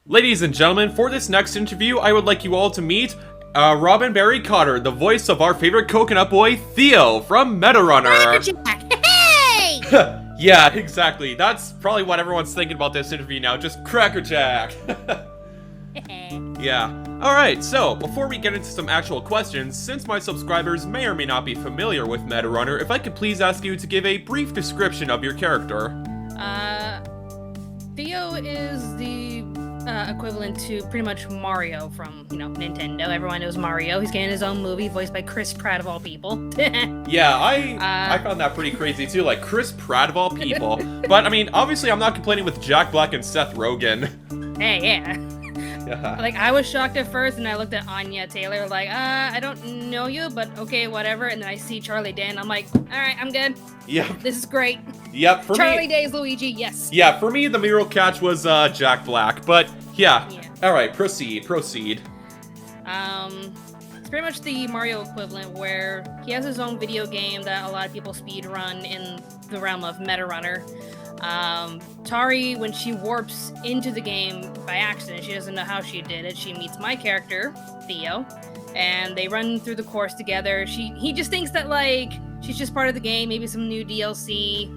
Ladies and gentlemen, for this next interview, I would like you all to meet Robyn Barry-Cotter, the voice of our favorite coconut boy, Theo, from Metarunner. Crackerjack! Hey! Yeah, exactly. That's probably what everyone's thinking about this interview now, just Crackerjack. Yeah. Alright, so, before we get into some actual questions, since my subscribers may or may not be familiar with Metarunner, if I could please ask you to give a brief description of your character. Theo is the equivalent to pretty much Mario from, Nintendo. Everyone knows Mario. He's getting his own movie, voiced by Chris Pratt of all people. Yeah, I found that pretty crazy too, like Chris Pratt of all people. But, I mean, obviously I'm not complaining with Jack Black and Seth Rogen. Hey, yeah. Yeah. Like, I was shocked at first, and I looked at Anya Taylor, like, I don't know you, but okay, whatever. And then I see Charlie Day, and I'm like, alright, I'm good. Yep. This is great. Yep, for Charlie me... Day's Luigi, yes. Yeah, for me, the mural catch was Jack Black, but yeah. Alright, proceed. It's pretty much the Mario equivalent, where he has his own video game that a lot of people speedrun in the realm of Metarunner. Tari, when she warps into the game by accident, she doesn't know how she did it. She meets my character, Theo, and they run through the course together. He just thinks that, like, she's just part of the game, maybe some new DLC.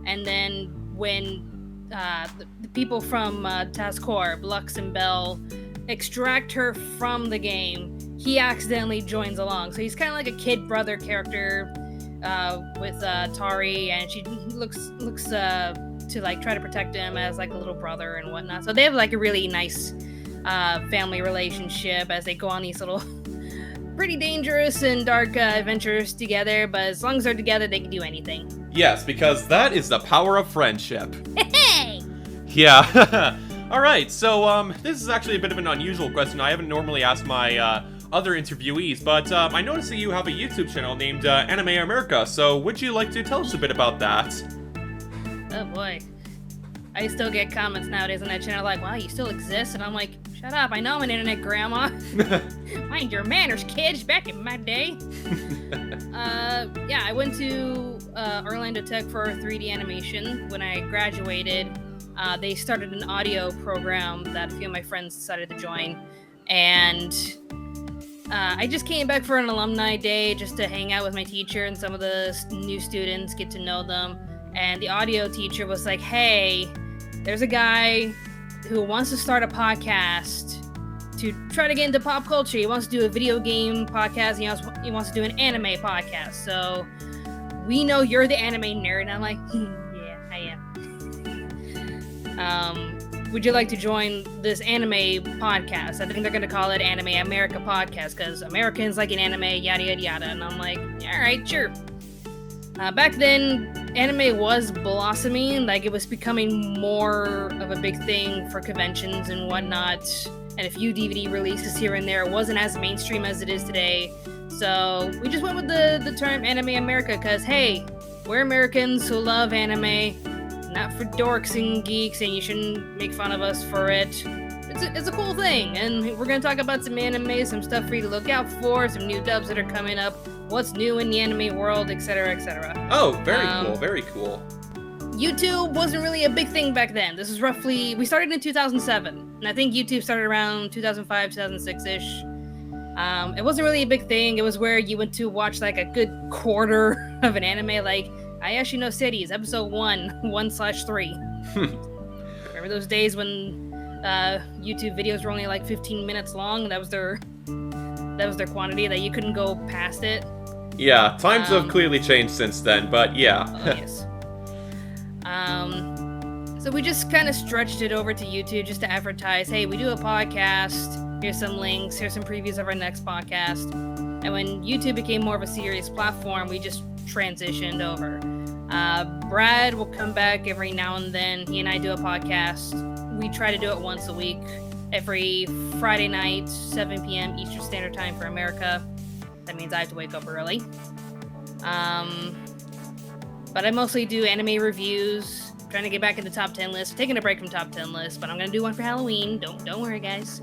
And then when the people from Tazcor, Lux and Bell, extract her from the game, he accidentally joins along. So he's kind of like a kid brother character with Tari, and she looks to like try to protect him as like a little brother and whatnot. So they have like a really nice family relationship as they go on these little pretty dangerous and dark adventures together. But as long as they're together, they can do anything. Yes, because that is the power of friendship. Hey! Yeah. Alright, so this is actually a bit of an unusual question. I haven't normally asked my other interviewees, but I noticed that you have a YouTube channel named Anime America, so would you like to tell us a bit about that? Oh boy. I still get comments nowadays on that channel like, wow, you still exist? And I'm like, shut up, I know I'm an internet grandma. Mind your manners, kids, back in my day. Yeah, I went to Orlando Tech for 3D animation. When I graduated, they started an audio program that a few of my friends decided to join. And I just came back for an alumni day just to hang out with my teacher and some of the new students, get to know them. And the audio teacher was like, hey, there's a guy who wants to start a podcast to try to get into pop culture. He wants to do a video game podcast. He wants to do an anime podcast. So we know you're the anime nerd. And I'm like, yeah, I am. Would you like to join this anime podcast? I think they're going to call it Anime America Podcast because Americans like an anime, yada, yada, yada. And I'm like, all right, sure. Back then, anime was blossoming, like it was becoming more of a big thing for conventions and whatnot, and a few DVD releases here and there. It wasn't as mainstream as it is today, so we just went with the term Anime America, because hey, we're Americans who love anime, not for dorks and geeks, and you shouldn't make fun of us for it. It's a cool thing, and we're going to talk about some anime, some stuff for you to look out for, some new dubs that are coming up, what's new in the anime world, etc., etc. Oh, very cool, very cool. YouTube wasn't really a big thing back then. This is roughly, we started in 2007, and I think YouTube started around 2005, 2006-ish. It wasn't really a big thing. It was where you went to watch like a good quarter of an anime, like Ayashi no Cities, episode 1/3. Remember those days when YouTube videos were only like 15 minutes long? That was their quantity, that you couldn't go past it. Yeah, times have clearly changed since then, but yeah. Oh, yes. So we just kind of stretched it over to YouTube just to advertise, hey, we do a podcast, here's some links, here's some previews of our next podcast. And when YouTube became more of a serious platform, we just transitioned over. Brad will come back every now and then. He and I do a podcast. We try to do it once a week, every Friday night, 7 p.m. Eastern Standard Time for America. That means I have to wake up early. But I mostly do anime reviews, trying to get back in the top 10 list. Taking a break from top 10 lists, but I'm going to do one for Halloween. Don't worry, guys.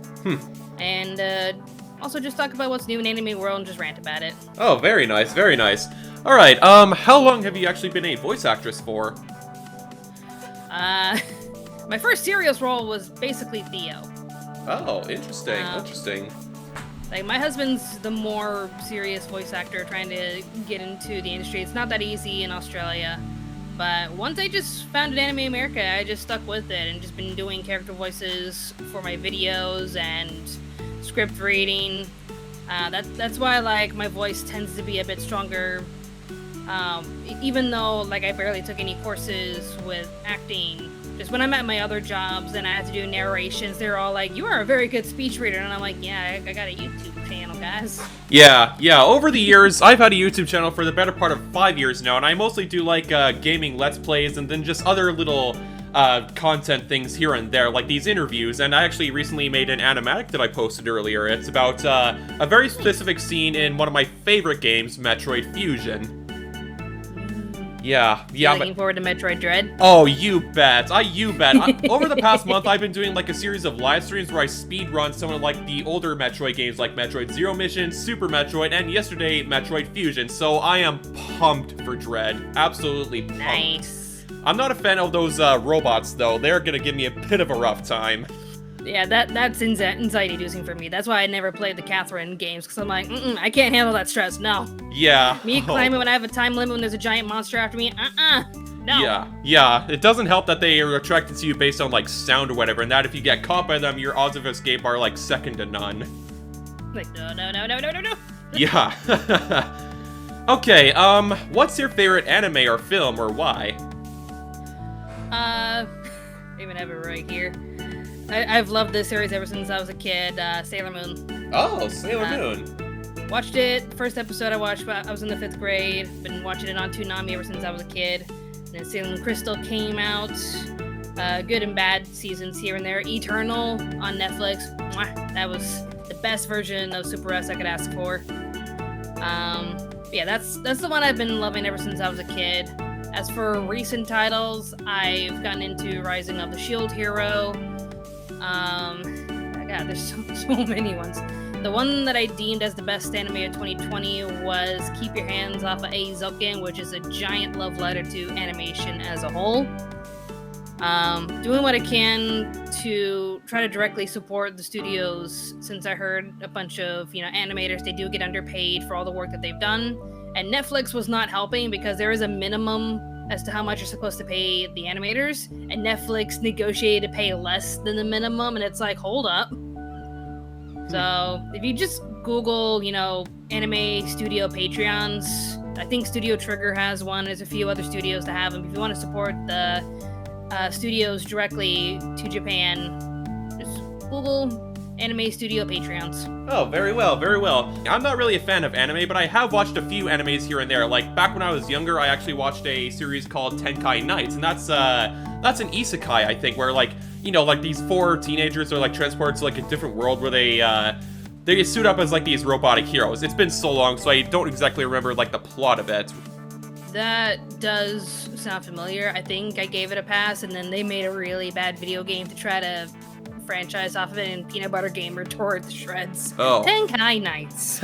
And also just talk about what's new in anime world and just rant about it. Oh, very nice, very nice. All right, how long have you actually been a voice actress for? My first serious role was basically Theo. Oh, interesting, Um, interesting. Like, my husband's the more serious voice actor trying to get into the industry. It's not that easy in Australia. But once I just founded Anime America, I just stuck with it and just been doing character voices for my videos and script reading. That's why, like, my voice tends to be a bit stronger. Even though, like, I barely took any courses with acting. Just when I'm at my other jobs and I have to do narrations, they're all like, "You are a very good speech reader," and I'm like, "Yeah, I got a YouTube channel, guys." Yeah. Over the years, I've had a YouTube channel for the better part of 5 years now, and I mostly do, like, gaming Let's Plays and then just other little content things here and there, like these interviews. And I actually recently made an animatic that I posted earlier. It's about a very specific scene in one of my favorite games, Metroid Fusion. Yeah. Looking forward to Metroid Dread. Oh, you bet. Over the past month, I've been doing like a series of live streams where I speedrun some of like the older Metroid games like Metroid Zero Mission, Super Metroid, and yesterday, Metroid Fusion. So I am pumped for Dread. Absolutely pumped. Nice. I'm not a fan of those robots, though. They're gonna give me a bit of a rough time. Yeah, that's anxiety-inducing for me. That's why I never played the Catherine games, because I'm like, I can't handle that stress, no. Yeah. Me climbing when I have a time limit when there's a giant monster after me, no. Yeah. It doesn't help that they are attracted to you based on, like, sound or whatever, and that if you get caught by them, your odds of escape are, like, second to none. Like, no. Yeah. Okay, what's your favorite anime or film, or why? I even have it right here. I've loved this series ever since I was a kid, Sailor Moon. Oh, Sailor Moon. Watched it, first episode I watched, I was in the 5th grade, been watching it on Toonami ever since I was a kid. And then Sailor Moon Crystal came out, good and bad seasons here and there. Eternal on Netflix, that was the best version of Super S I could ask for. Yeah, that's the one I've been loving ever since I was a kid. As for recent titles, I've gotten into Rising of the Shield Hero. God, there's so many ones. The one that I deemed as the best anime of 2020 was Keep Your Hands Off of Eizouken, which is a giant love letter to animation as a whole. Doing what I can to try to directly support the studios, since I heard a bunch of, animators, they do get underpaid for all the work that they've done. And Netflix was not helping because there is a minimum as to how much you're supposed to pay the animators, and Netflix negotiated to pay less than the minimum, and it's like, hold up. So if you just Google, anime studio Patreons, I think Studio Trigger has one. There's a few other studios that have them. If you want to support the studios directly to Japan, just Google anime studio Patreons. Oh, very well. I'm not really a fan of anime, but I have watched a few animes here and there. Like, back when I was younger, I actually watched a series called Tenkai Nights, and that's an isekai, I think, where, like, these 4 teenagers are, like, transported to, like, a different world where they suit up as, like, these robotic heroes. It's been so long, so I don't exactly remember, like, the plot of it. That does sound familiar. I think I gave it a pass, and then they made a really bad video game to try to franchise off of it, and Peanut Butter Gamer tore it to shreds. Oh. Tenkai Nights.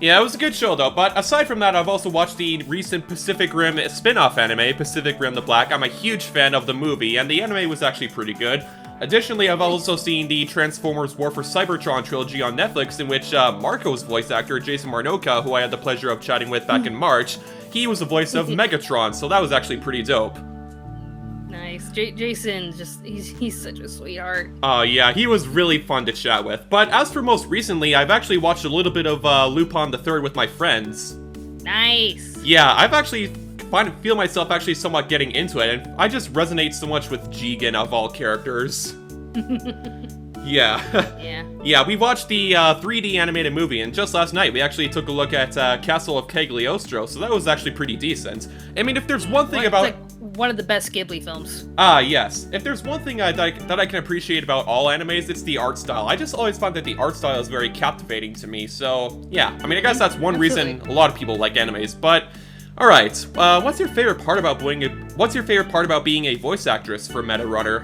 Yeah, it was a good show, though. But aside from that, I've also watched the recent Pacific Rim spin-off anime, Pacific Rim the Black. I'm a huge fan of the movie, and the anime was actually pretty good. Additionally, I've also seen the Transformers War for Cybertron trilogy on Netflix, in which Marco's voice actor, Jason Marnocha, who I had the pleasure of chatting with back in March, he was the voice of Megatron, so that was actually pretty dope. Nice. Jason, he's such a sweetheart. Yeah, he was really fun to chat with. But as for most recently, I've actually watched a little bit of Lupin the Third with my friends. Nice. Yeah, I've actually feel myself actually somewhat getting into it, and I just resonate so much with Jigen of all characters. Yeah. Yeah, we watched the 3D animated movie, and just last night we actually took a look at Castle of Cagliostro, so that was actually pretty decent. I mean, if there's one thing about... It's like one of the best Ghibli films. Yes. If there's one thing that I can appreciate about all animes, it's the art style. I just always find that the art style is very captivating to me, so yeah. I mean, I guess that's one reason a lot of people like animes, but... Alright, what's your favorite part about being a voice actress for Meta Runner?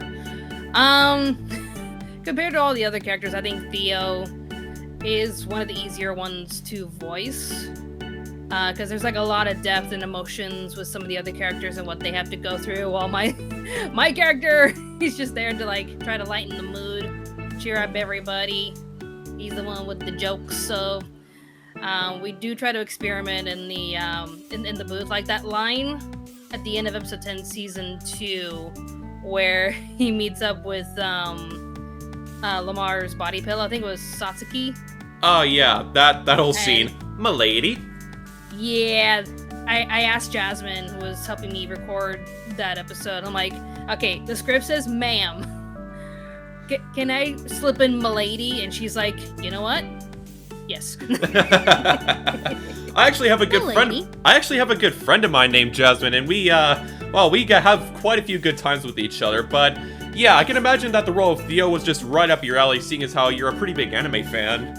Compared to all the other characters, I think Theo is one of the easier ones to voice. Because there's like a lot of depth and emotions with some of the other characters and what they have to go through, while my character, he's just there to like try to lighten the mood. cheer up everybody. He's the one with the jokes, so we do try to experiment in the in the booth, like that line at the end of episode 10, season 2, where he meets up with Lamar's body pillow. I think it was Satsuki. Oh yeah, that whole scene, milady. Yeah, I asked Jasmine, who was helping me record that episode. I'm like, okay, the script says "ma'am." Can I slip in milady? And she's like, you know what? Yes. I actually have a good friend. I actually have a good friend of mine named Jasmine, and we have quite a few good times with each other. But yeah, I can imagine that the role of Theo was just right up your alley, seeing as how you're a pretty big anime fan.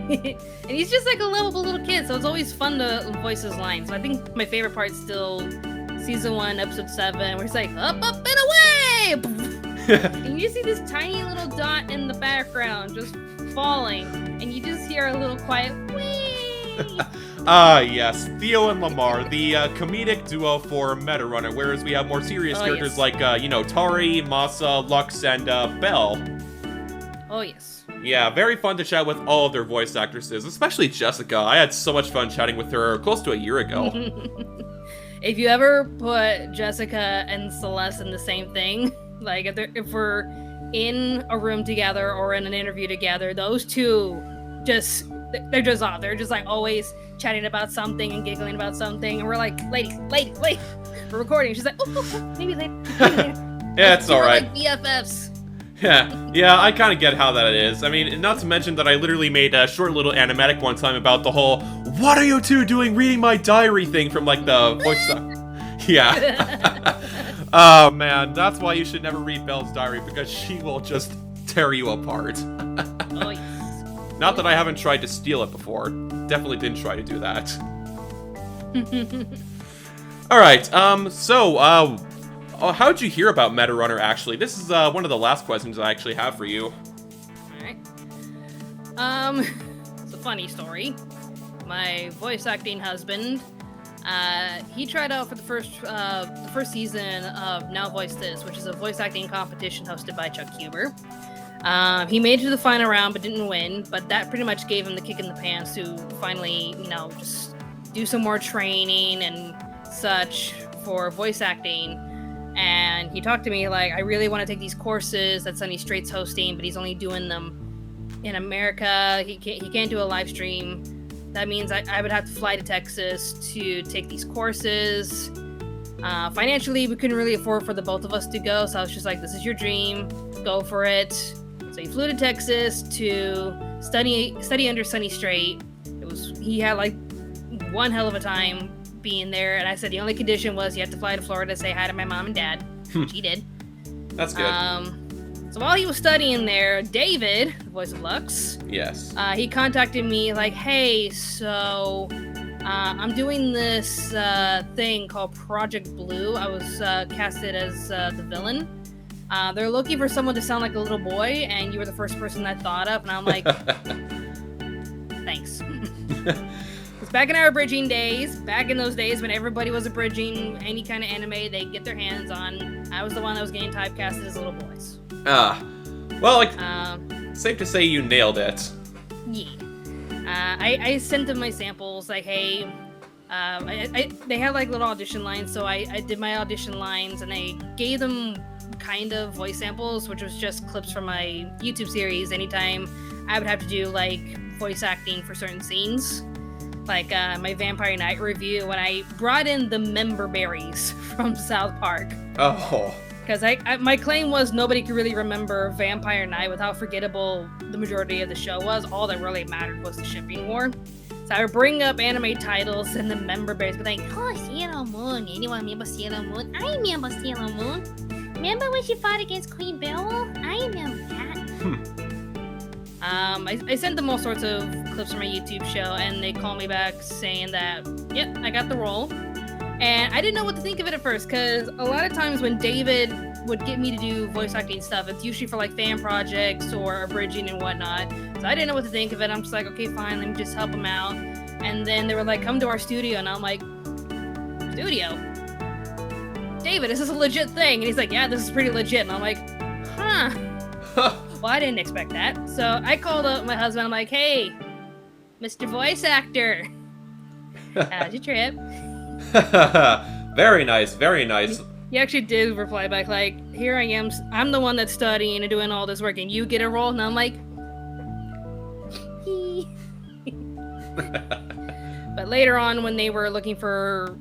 And he's just like a lovable little kid, so it's always fun to voice his lines. So I think my favorite part's still season 1, episode 7, where he's like, up, and away! And you see this tiny little dot in the background just falling, and you just hear a little quiet whee! Yes, Theo and Lamar, the comedic duo for Meta Runner, whereas we have more serious characters like, Tari, Masa, Lux, and Belle. Oh, yes. Yeah, very fun to chat with all of their voice actresses, especially Jessica. I had so much fun chatting with her close to a year ago. If you ever put Jessica and Celeste in the same thing, like if we're in a room together or in an interview together, those two they're just off. They're just like always chatting about something and giggling about something, and we're like, lady, we're recording. She's like, oh, maybe later. Yeah, it's alright. Like BFFs. Yeah, I kind of get how that is. I mean, not to mention that I literally made a short little animatic one time about the whole, what are you two doing reading my diary thing from, like, the voice... Yeah. Oh, man, that's why you should never read Belle's diary, because she will just tear you apart. Oh, yes. Not that I haven't tried to steal it before. Definitely didn't try to do that. Alright, how'd you hear about Meta Runner, actually? This is one of the last questions I actually have for you. Alright. It's a funny story. My voice acting husband, he tried out for the first season of Now Voice This, which is a voice acting competition hosted by Chuck Huber. He made it to the final round but didn't win, but that pretty much gave him the kick in the pants to finally, just do some more training and such for voice acting. And he talked to me like, I really want to take these courses that Sunny Straight's hosting, but he's only doing them in America. He can't do a live stream. That means I would have to fly to Texas to take these courses. Financially, we couldn't really afford for the both of us to go, so I was just like, this is your dream, go for it. So he flew to Texas to study under Sunny Straight. He had like one hell of a time being there, and I said the only condition was you have to fly to Florida to say hi to my mom and dad, which he did. That's good. So while he was studying there, David, the voice of Lux, yes, he contacted me like, hey, so I'm doing this thing called Project Blue. I was casted as the villain. They're looking for someone to sound like a little boy, and you were the first person I thought of. And I'm like, thanks. Because back in our abridging days, back in those days when everybody was abridging any kind of anime they get their hands on, I was the one that was getting typecasted as little boys. Safe to say you nailed it. Yeah. I sent them my samples, like, hey, they had like little audition lines, so I did my audition lines, and I gave them kind of voice samples, which was just clips from my YouTube series. Anytime I would have to do like voice acting for certain scenes, like my Vampire Night review, when I brought in the member berries from South Park. Oh. Because my claim was nobody could really remember Vampire Night with how forgettable the majority of the show was. All that really mattered was the shipping war. So I would bring up anime titles and the member berries, but like, oh, Sailor Moon. Anyone remember Sailor Moon? I remember Sailor Moon. Remember when she fought against Queen Bell? I remember that. I sent them all sorts of clips from my YouTube show, and they called me back saying that, yep, I got the role. And I didn't know what to think of it at first, because a lot of times when David would get me to do voice acting stuff, it's usually for like fan projects or abridging and whatnot. So I didn't know what to think of it. I'm just like, okay, fine, let me just help him out. And then they were like, come to our studio, and I'm like, studio? David, is this a legit thing? And he's like, yeah, this is pretty legit. And I'm like, huh. Well, I didn't expect that. So I called up my husband. I'm like, hey, Mr. Voice Actor, how's your trip? Very nice, very nice. He actually did reply back like, here I am. I'm the one that's studying and doing all this work, and you get a role? And I'm like, But later on, when they were looking for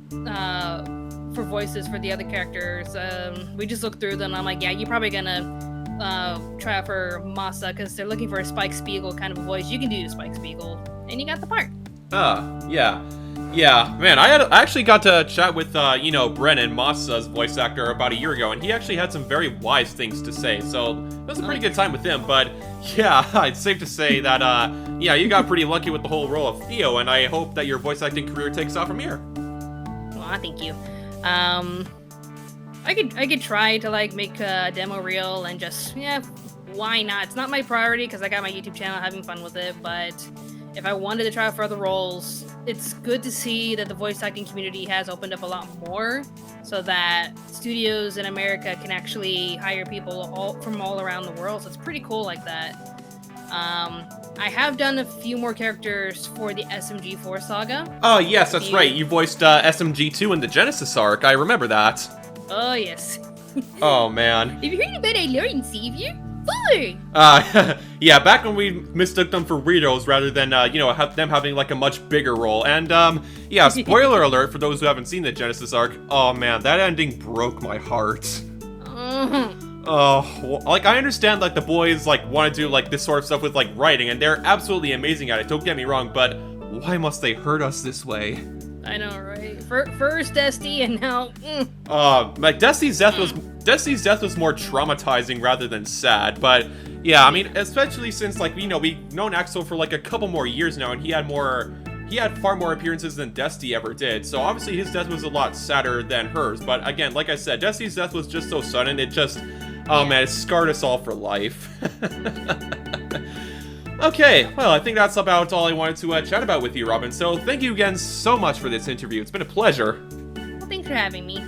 voices for the other characters, we just looked through them. I'm like, yeah, you're probably gonna try out for Masa because they're looking for a Spike Spiegel kind of a voice. You can do Spike Spiegel, and you got the part. Yeah. Yeah, man, I actually got to chat with, Brennan, Masa's voice actor, about a year ago, and he actually had some very wise things to say, so it was a pretty good time with him, but yeah, it's safe to say that, you got pretty lucky with the whole role of Theo, and I hope that your voice acting career takes off from here. Well, thank you. I could try to, like, make a demo reel and just, why not? It's not my priority, because I got my YouTube channel having fun with it, but if I wanted to try out for other roles, it's good to see that the voice acting community has opened up a lot more so that studios in America can actually hire people from all around the world. So it's pretty cool like that. I have done a few more characters for the SMG4 saga. Oh, yes, that's right. You voiced SMG2 in the Genesis arc. I remember that. Oh, yes. Oh, man. Have you heard about a Lauren Savior? Yeah, back when we mistook them for weirdos rather than, them having, like, a much bigger role. And, yeah, spoiler alert for those who haven't seen the Genesis arc. Oh, man, that ending broke my heart. Oh, like, I understand, like, the boys, like, want to do, like, this sort of stuff with, like, writing, and they're absolutely amazing at it, don't get me wrong, but why must they hurt us this way? I know, right? First Dusty, and now... like, Dusty's death was more traumatizing rather than sad, but yeah, I mean, especially since, like, we've known Axel for, like, a couple more years now, and he had far more appearances than Dusty ever did, so obviously his death was a lot sadder than hers, but again, like I said, Dusty's death was just so sudden, it just, man, it scarred us all for life. Okay, well, I think that's about all I wanted to chat about with you, Robyn, so thank you again so much for this interview. It's been a pleasure. Well, thanks for having me.